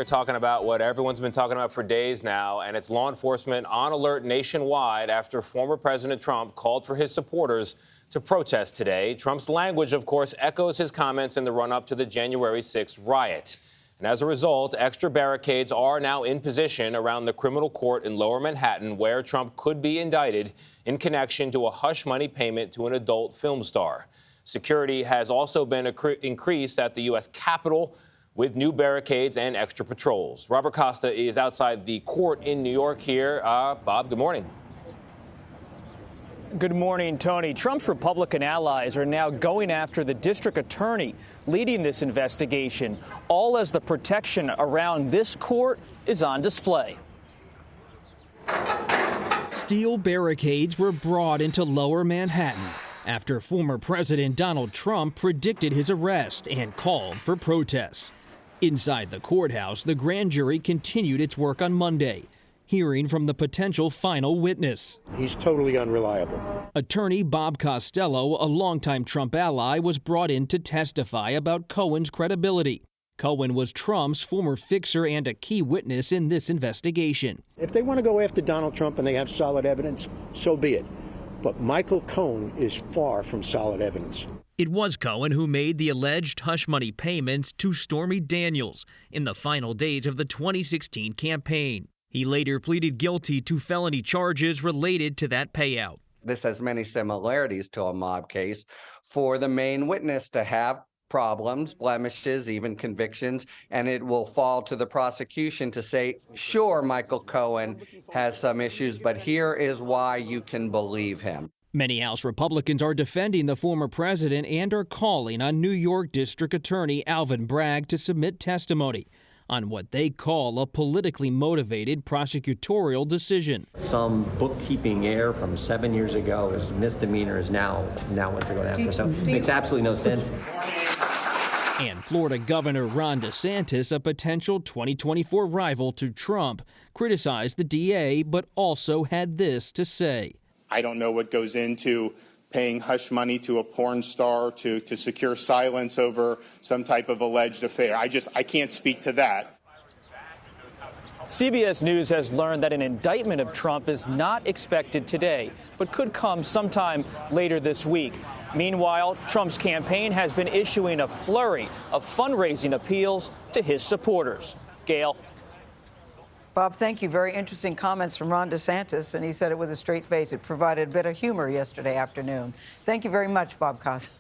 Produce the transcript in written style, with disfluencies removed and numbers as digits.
here talking about what everyone's been talking about for days now, and it's law enforcement on alert nationwide after former President Trump called for his supporters to protest today. Trump's language, of course, echoes his comments in the run-up to the January 6th riot. And as a result, extra barricades are now in position around the criminal court in Lower Manhattan, where Trump could be indicted in connection to a hush money payment to an adult film star. Security has also been increased at the U.S. Capitol with new barricades and extra patrols. Robert Costa is outside the court in New York here. Bob, good morning. Good morning, Tony. Trump's Republican allies are now going after the district attorney leading this investigation, all as the protection around this court is on display. Steel barricades were brought into Lower Manhattan after former President Donald Trump predicted his arrest and called for protests. Inside the courthouse, the grand jury continued its work on Monday, hearing from the potential final witness. He's totally unreliable. Attorney Bob Costello, a longtime Trump ally, was brought in to testify about Cohen's credibility. Cohen was Trump's former fixer and a key witness in this investigation. If they want to go after Donald Trump and they have solid evidence, so be it. But Michael Cohen is far from solid evidence. It was Cohen who made the alleged hush money payments to Stormy Daniels in the final days of the 2016 campaign. He later pleaded guilty to felony charges related to that payout. This has many similarities to a mob case for the main witness to have problems, blemishes, even convictions, and it will fall to the prosecution to say, sure, Michael Cohen has some issues, but here is why you can believe him. Many House Republicans are defending the former president and are calling on New York District Attorney Alvin Bragg to submit testimony on what they call a politically motivated prosecutorial decision. Some bookkeeping error from 7 years ago is misdemeanor is now what they're going after. So it makes absolutely no sense. And Florida Governor Ron DeSantis, a potential 2024 rival to Trump, criticized the DA, but also had this to say. I don't know what goes into paying hush money to a porn star to secure silence over some type of alleged affair. I can't speak to that. CBS News has learned that an indictment of Trump is not expected today, but could come sometime later this week. Meanwhile, Trump's campaign has been issuing a flurry of fundraising appeals to his supporters. Gayle. Bob, thank you. Very interesting comments from Ron DeSantis, and he said it with a straight face. It provided a bit of humor yesterday afternoon. Thank you very much, Bob Costa.